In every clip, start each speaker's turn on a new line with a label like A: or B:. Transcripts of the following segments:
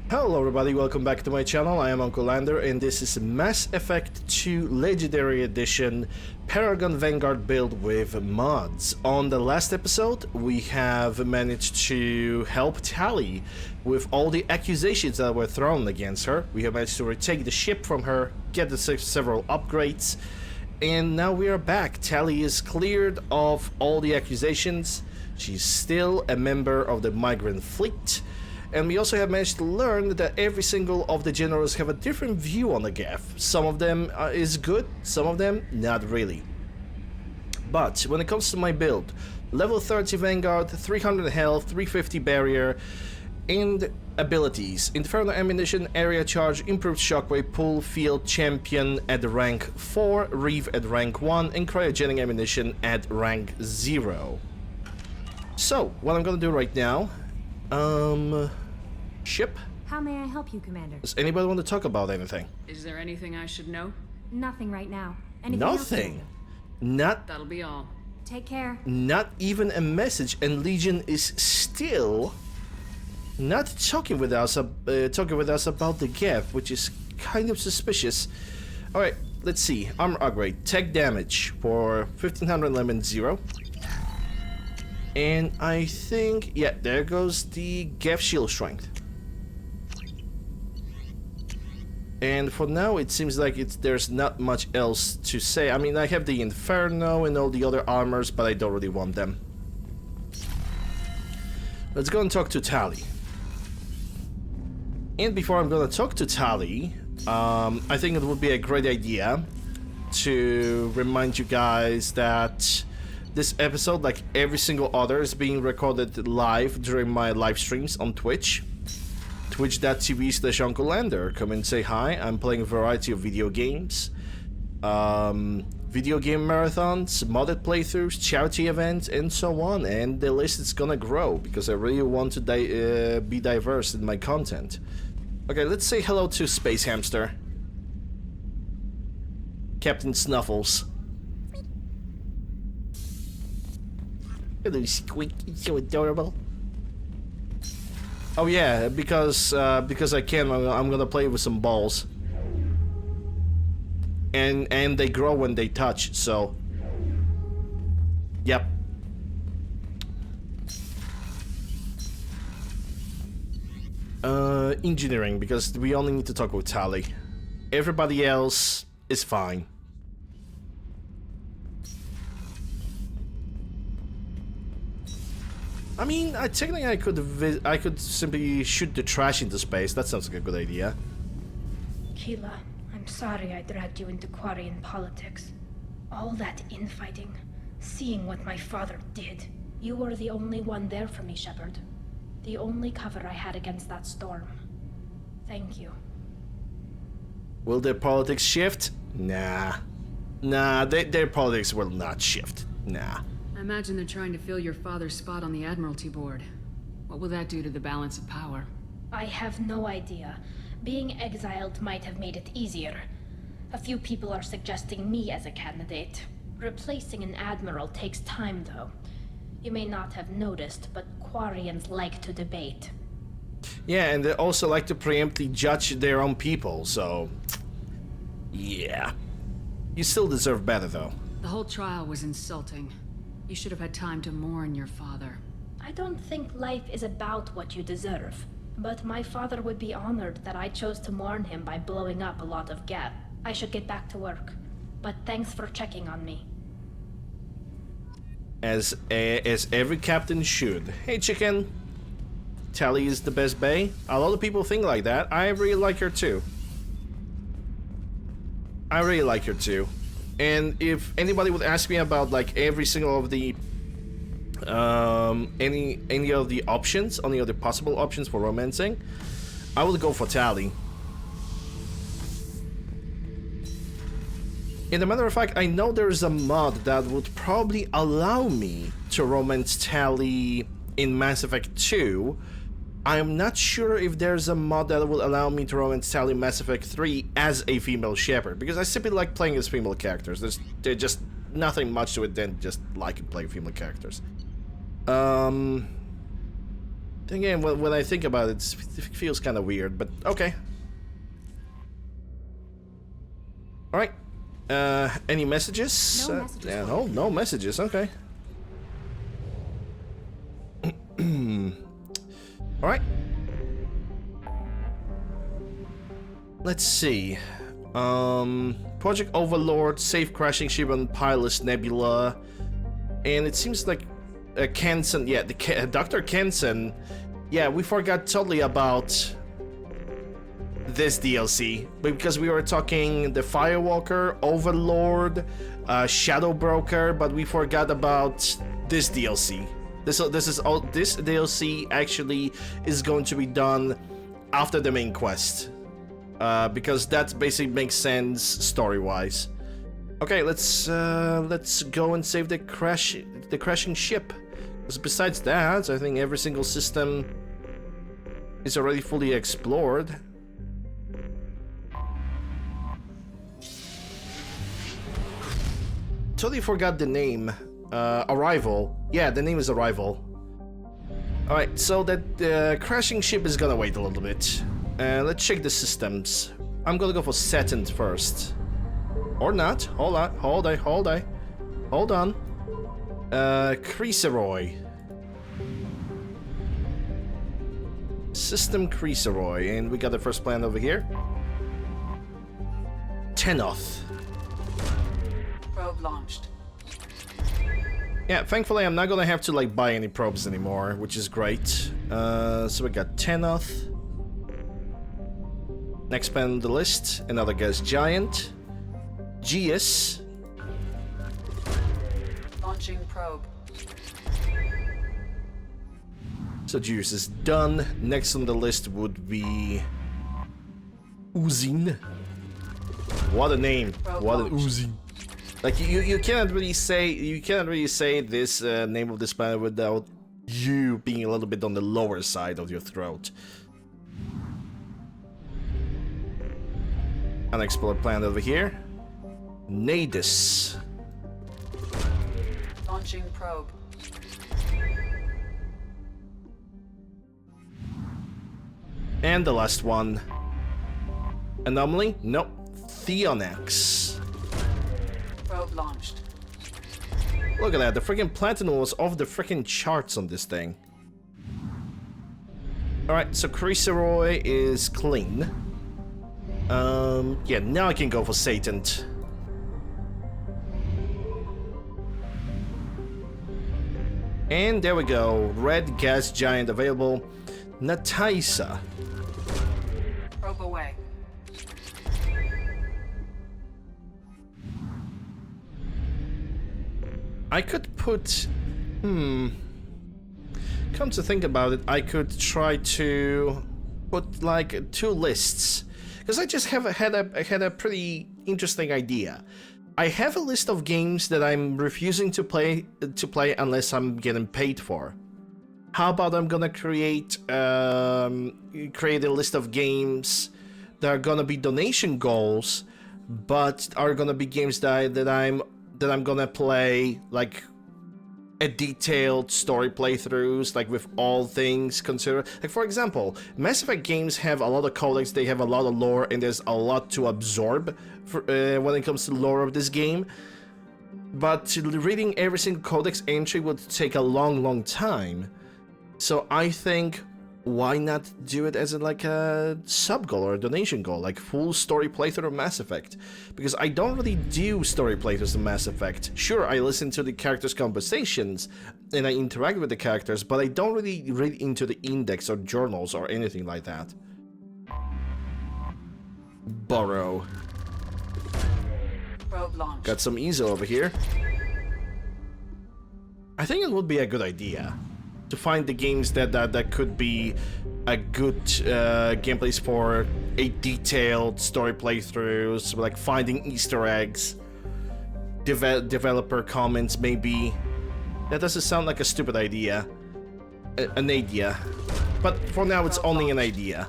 A: Hello everybody, welcome back to my channel. I am Uncle Lander and this is Mass Effect 2 Legendary Edition Paragon Vanguard build with mods. On the last episode we have managed to help Tali with all the accusations that were thrown against her. We have managed to retake the ship from her, get the several upgrades, and now we are back. Tali is cleared of all the accusations. She's still a member of the migrant fleet. And we also have managed to learn that every single of the generals have a different view on the Geth. Some of them is good, some of them not really. But when it comes to my build, level 30 Vanguard, 300 health, 350 barrier, and abilities: Inferno Ammunition, Area Charge, Improved Shockwave, Pull, Field Champion at rank 4, Reeve at rank 1, and Cryogenic Ammunition at rank 0. So, what I'm gonna do right now, ship?
B: How may I help you, Commander?
A: Does anybody want to talk about anything?
C: Is there anything I should know?
B: Nothing right now. Anything
A: Nothing? Not...
C: That'll be all.
B: Take care.
A: Not even a message, and Legion is still not talking with us about the Geth, which is kind of suspicious. Alright, let's see. Armor upgrade. Tech damage for 1500 lemon 0. And I think, yeah, there goes the Geth shield strength. And for now, it seems like there's not much else to say. I mean, I have the Inferno and all the other armors, but I don't really want them. Let's go and talk to Tali. And before I'm gonna talk to Tali, I think it would be a great idea to remind you guys that this episode, like every single other, is being recorded live during my live streams on Twitch. Twitch.tv/Uncle Lander. Come and say hi. I'm playing a variety of video games. Video game marathons, modded playthroughs, charity events, and so on. And the list is gonna grow because I really want to be diverse in my content. Okay, let's say hello to Space Hamster. Captain Snuffles. Hello, Squeak. It's so adorable. Oh yeah, because I can, I'm gonna play with some balls. And they grow when they touch, so... Yep. Engineering, because we only need to talk with Tali. Everybody else is fine. I mean, technically I could simply shoot the trash into space. That sounds like a good idea.
D: Keela, I'm sorry I dragged you into Quarian politics. All that infighting, seeing what my father did. You were the only one there for me, Shepard. The only cover I had against that storm. Thank you.
A: Will their politics shift? Nah. Nah, their politics will not shift. Nah.
C: I imagine they're trying to fill your father's spot on the Admiralty Board. What will that do to the balance of power?
D: I have no idea. Being exiled might have made it easier. A few people are suggesting me as a candidate. Replacing an admiral takes time, though. You may not have noticed, but Quarians like to debate.
A: Yeah, and they also like to preemptively judge their own people, so... Yeah. You still deserve better, though.
C: The whole trial was insulting. You should have had time to mourn your father.
D: I don't think life is about what you deserve, but my father would be honored that I chose to mourn him by blowing up a lot of Geth. I should get back to work, but thanks for checking on me.
A: As every captain should. Hey, chicken. Tali is the best bae. A lot of people think like that. I really like her too. I really like her too. And if anybody would ask me about like every single of the any of the options, any of the possible options for romancing, I would go for Tali. In a matter of fact, I know there's a mod that would probably allow me to romance Tali in Mass Effect 2. I'm not sure if there's a mod that will allow me to romance Tali in Mass Effect 3 as a female Shepard, because I simply like playing as female characters. There's just nothing much to it than just liking playing female characters. Again, when I think about it, it feels kind of weird, but okay. Alright. Any messages?
B: No messages.
A: Yeah, no messages, okay. Alright. Let's see. Project Overlord, safe crashing ship on Pilus Nebula. And it seems like Kenson, yeah, Dr. Kenson. Yeah, we forgot totally about this DLC because we were talking the Firewalker, Overlord, Shadow Broker, but we forgot about this DLC. This DLC actually is going to be done after the main quest, because that basically makes sense story-wise. Okay, let's go and save the crashing ship. Because besides that, I think every single system is already fully explored. Totally forgot the name. Arrival. Yeah, the name is Arrival. Alright, so that crashing ship is gonna wait a little bit. Let's check the systems. I'm gonna go for Saturn first. Or not. Hold on. Creaseroy. System Creaseroy, and we got the first planet over here. Tenoth.
C: Probe launched.
A: Yeah, thankfully I'm not gonna have to like buy any probes anymore, which is great. So we got Tenoth. Next planet on the list, another gas giant. Geas.
C: Launching probe.
A: So Geas is done. Next on the list would be Uzin. What a name! What an Uzin! Like you cannot really say this name of this planet without you being a little bit on the lower side of your throat. Unexplored planet over here. Nadis.
C: Launching probe.
A: And the last one. Anomaly? Nope. Theonax.
C: Probe launched.
A: Look at that, the freaking platinum was off the freaking charts on this thing. Alright, so Creaseroy is clean. Yeah, now I can go for Satan. And there we go, red gas giant available. Nataisa.
C: Probe away.
A: I could put... Come to think about it, I could try to put like 2 lists. Because I just had a pretty interesting idea. I have a list of games that I'm refusing to play unless I'm getting paid for. How about I'm gonna create a list of games that are gonna be donation goals, but are gonna be games that I'm gonna play like a detailed story playthroughs, like with all things considered. Like for example, Mass Effect games have a lot of codex, they have a lot of lore, and there's a lot to absorb for, when it comes to lore of this game. But reading every single codex entry would take a long time. So I think, why not do it as like a sub goal or a donation goal, like full story playthrough of Mass Effect? Because I don't really do story playthroughs of Mass Effect. Sure, I listen to the characters' conversations and I interact with the characters, but I don't really read into the index or journals or anything like that. Burrow.
C: Probe launched.
A: Got some ESO over here. I think it would be a good idea to find the games that could be a good gameplays for a detailed story playthroughs, like finding Easter eggs, developer comments maybe. That doesn't sound like a stupid idea. An idea. But for now it's only an idea.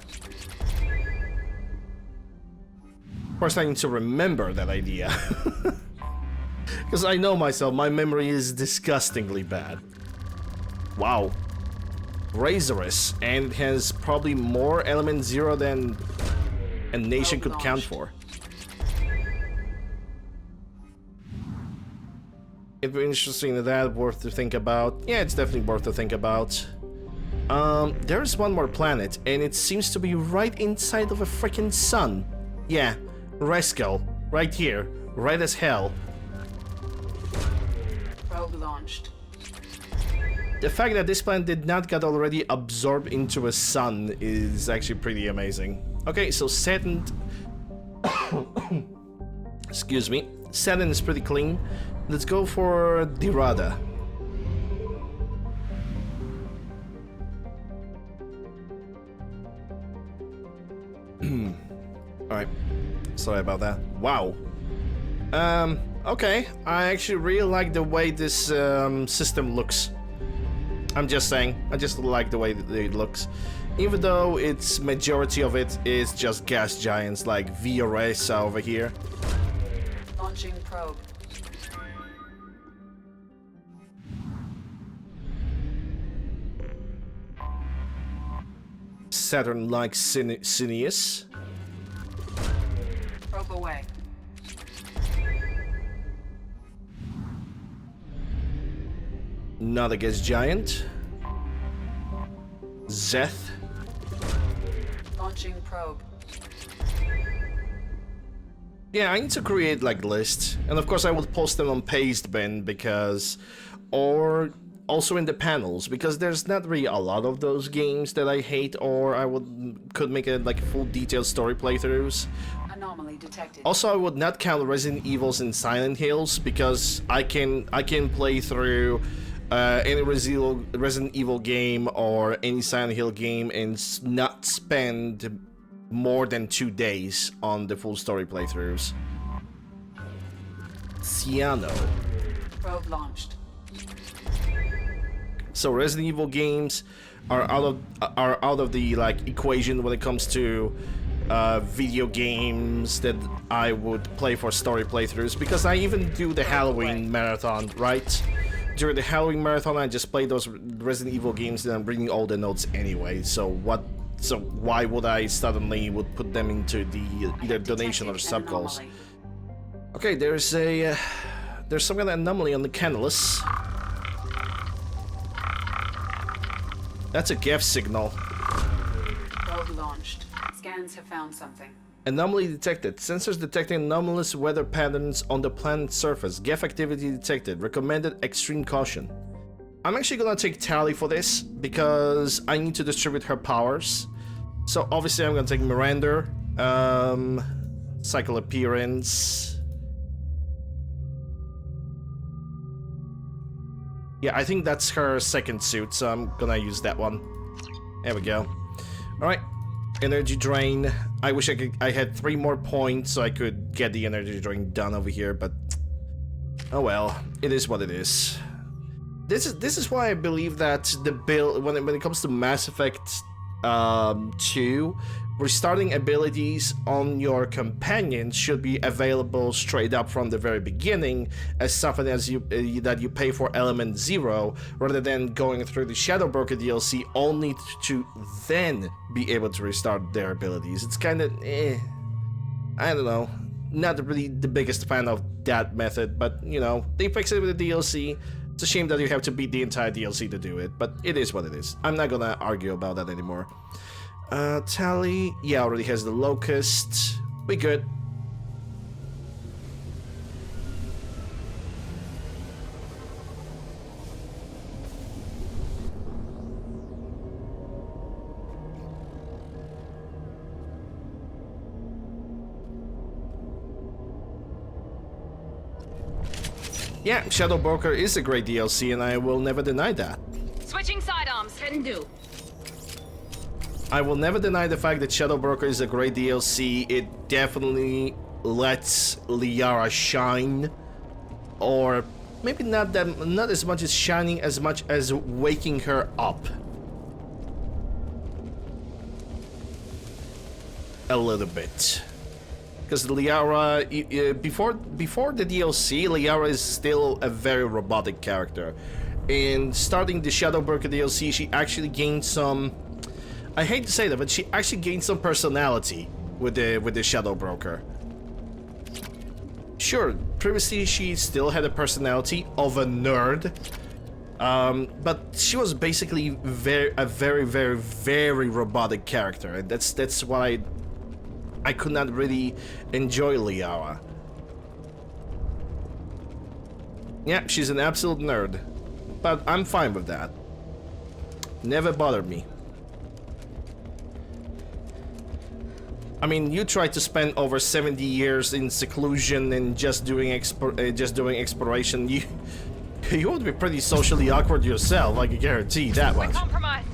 A: Of course I need to remember that idea. Because I know myself, my memory is disgustingly bad. Wow. Razorous, and it has probably more element 0 than a nation could count for. It'd be interesting to that, worth to think about. Yeah, it's definitely worth to think about. There's one more planet, and it seems to be right inside of a freaking sun. Yeah, Reskel, right here, right as hell.
C: Probe launched.
A: The fact that this planet did not get already absorbed into a sun is actually pretty amazing. Okay, so Saturn... Excuse me. Saturn is pretty clean. Let's go for Dirada. Alright. Sorry about that. Wow. Okay. I actually really like the way this system looks. I'm just saying. I just like the way that it looks. Even though its majority of it is just gas giants like Vioresa over here.
C: Launching probe.
A: Saturn like Cineus.
C: Probe away.
A: Not a gas giant. Zeth.
C: Launching probe.
A: Yeah, I need to create like lists, and of course I will post them on Pastebin because, or also in the panels, because there's not really a lot of those games that I hate, or I could make it like full detailed story playthroughs.
C: Anomaly detected.
A: Also, I would not count Resident Evils and Silent Hills because I can play through any Resident Evil game or any Silent Hill game and not spend more than 2 days on the full story playthroughs. Ciano.
C: Probe launched.
A: So Resident Evil games are out of the like equation when it comes to video games that I would play for story playthroughs, because I even do the Halloween marathon, right? During the Halloween marathon, I just play those Resident Evil games and I'm bringing all the notes anyway. So why would I suddenly put them into the either donation or sub goals? Okay, there's some kind of anomaly on the Canalus. That's a GEF signal.
C: Probe launched. Scans have found something.
A: Anomaly detected. Sensors detecting anomalous weather patterns on the planet's surface. GEF activity detected. Recommended extreme caution. I'm actually gonna take Tally for this because I need to distribute her powers. So obviously I'm gonna take Miranda. Cycle appearance. Yeah, I think that's her second suit, so I'm gonna use that one. There we go. Alright. Energy drain. I wish I had 3 more points so I could get the energy drain done over here, but oh well, it is what it is. This is why I believe that the build when it comes to Mass Effect 2, restarting abilities on your companions should be available straight up from the very beginning as something as that you pay for element 0, rather than going through the Shadowbroker DLC only to then be able to restart their abilities. It's kind of I don't know, not really the biggest fan of that method, but you know, they fix it with the DLC. It's a shame that you have to beat the entire DLC to do it, but it is what it is. I'm not gonna argue about that anymore. Tally, yeah, already has the Locust. We good. Yeah, Shadow Broker is a great DLC, and I will never deny that.
E: Switching sidearms.
D: Can do.
A: I will never deny the fact that Shadow Broker is a great DLC. It definitely lets Liara shine, or maybe not as much as shining as much as waking her up a little bit. Because Liara, before the DLC, Liara is still a very robotic character. in starting the Shadow Broker DLC, she actually gained some... I hate to say that, but she actually gained some personality with the Shadow Broker. Sure, previously she still had a personality of a nerd, but she was basically a very robotic character, and that's why I could not really enjoy Liara. Yeah, she's an absolute nerd, but I'm fine with that. Never bothered me. I mean, you tried to spend over 70 years in seclusion and just doing exploration. You would be pretty socially awkward yourself, I can guarantee that much.
E: Compromised.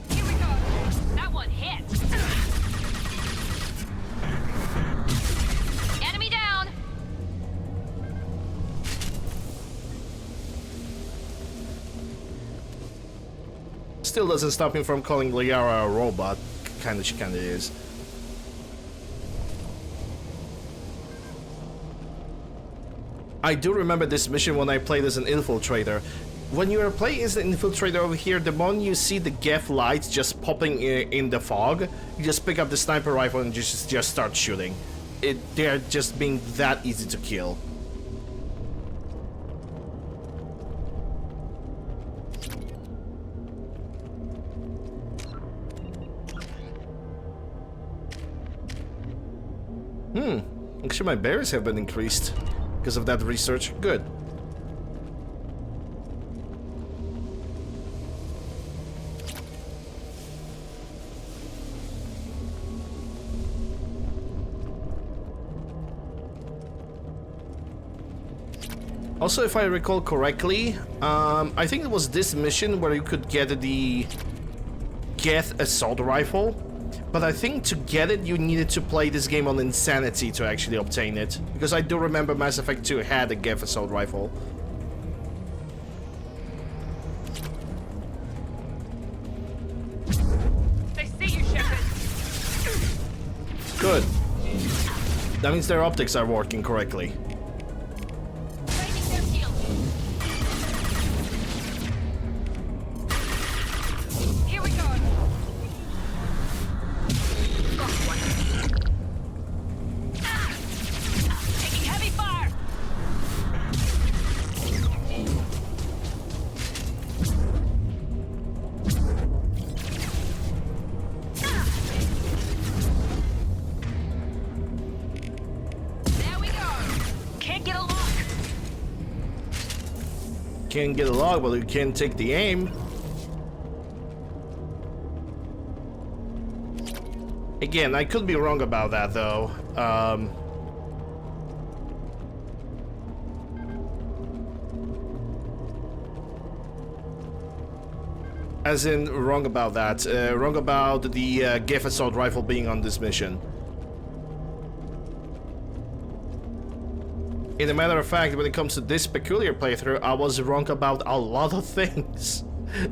E: Here we go. That one hit. Enemy down.
A: Still doesn't stop me from calling Liara a robot. She kinda is. I do remember this mission when I played as an infiltrator. When you are playing as an infiltrator over here, the moment you see the Geth lights just popping in the fog, you just pick up the sniper rifle and just start shooting. They're just being that easy to kill. Actually, my berries have been increased because of that research. Good. Also, if I recall correctly, I think it was this mission where you could get the Geth assault rifle. But I think to get it, you needed to play this game on Insanity to actually obtain it. Because I do remember Mass Effect 2 had a Geth assault rifle.
E: They see you, Shepard.
A: Good. That means their optics are working correctly.
E: Raising their shield. Here we go. Taking heavy fire. There we go. Can't get a lock.
A: Can't get a log, but you can take the aim. Again, I could be wrong about that, though. As in, wrong about that. Wrong about the Geth assault rifle being on this mission. In a matter of fact, when it comes to this peculiar playthrough, I was wrong about a lot of things.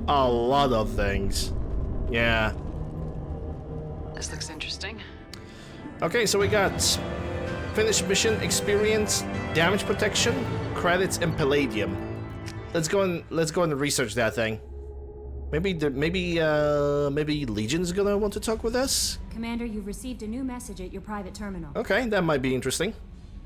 A: A lot of things. Yeah.
C: This looks interesting.
A: Okay, so we got finished mission, experience, damage protection, credits, and palladium. Let's go and research that thing. Maybe Legion's gonna want to talk with us.
B: Commander, you've received a new message at your private terminal.
A: Okay, that might be interesting.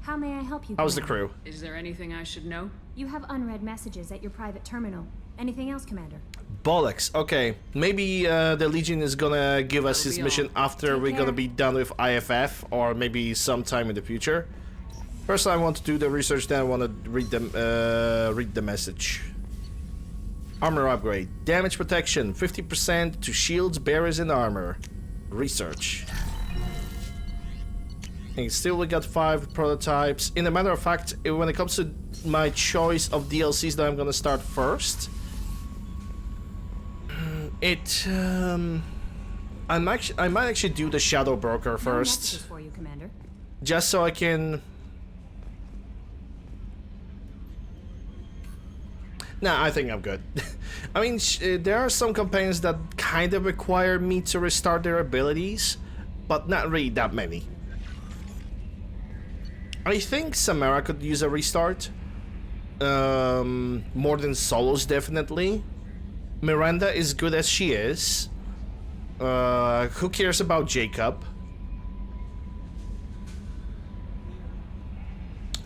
B: How may I help you,
A: How's the
B: Commander?
A: crew?
C: Is there anything I should know?
B: You have unread messages at your private terminal. Anything else, Commander?
A: Bollocks. Okay, maybe the Legion is gonna give us
C: That'll
A: his
C: be
A: mission
C: all.
A: after
B: Take
A: we're gonna
B: care.
A: be done with IFF, or maybe sometime in the future. First, I want to do the research. Then I want to read the message. Armor upgrade, damage protection, 50% to shields, barriers, and armor. Research. And still, we got 5 prototypes. In a matter of fact, when it comes to my choice of DLCs that I'm gonna start first, I might actually do the Shadow Broker
B: No
A: first,
B: messages for you, Commander.
A: just so I can. Nah, I think I'm good. I mean, there are some companions that kind of require me to restart their abilities, but not really that many. I think Samara could use a restart. More than Solos, definitely. Miranda is good as she is. Who cares about Jacob?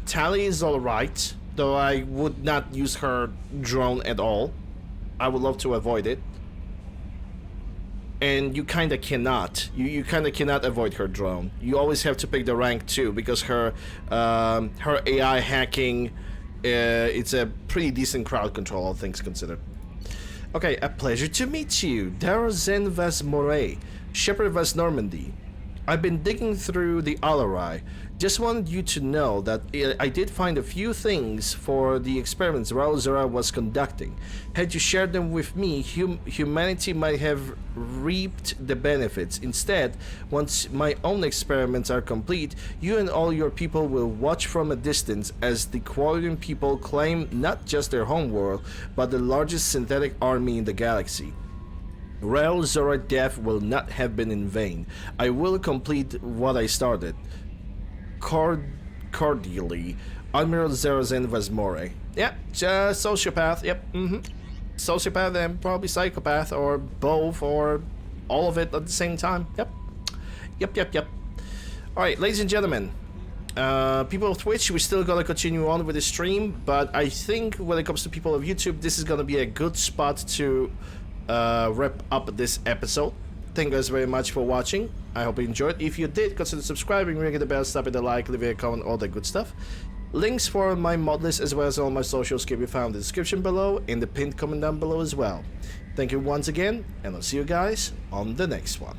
A: Tally is alright, though I would not use her drone at all. I would love to avoid it. And you kinda cannot. You kinda cannot avoid her drone. You always have to pick the rank 2 because her AI hacking, it's a pretty decent crowd control, all things considered. Okay, a pleasure to meet you. Darozen Vas Moray, Shepherd Vas Normandy. I've been digging through the Alarai. Just wanted you to know that I did find a few things for the experiments Raul Zora was conducting. Had you shared them with me, humanity might have reaped the benefits. Instead, once my own experiments are complete, you and all your people will watch from a distance as the Quarian people claim not just their homeworld, but the largest synthetic army in the galaxy. Raul Zora death will not have been in vain. I will complete what I started. Cordially, Admiral Zerazen Vasmore. Yeah, sociopath, yep, sociopath and probably psychopath, or both, or all of it at the same time. Yep. Alright, ladies and gentlemen, people of Twitch, we still gotta continue on with the stream, but I think when it comes to people of YouTube, this is gonna be a good spot to wrap up this episode. Thank you guys very much for watching. I hope you enjoyed. If you did, consider subscribing, ringing the bell, stopping the like, leaving a comment, all that good stuff. Links for my mod list as well as all my socials can be found in the description below, in the pinned comment down below as well. Thank you once again, and I'll see you guys on the next one.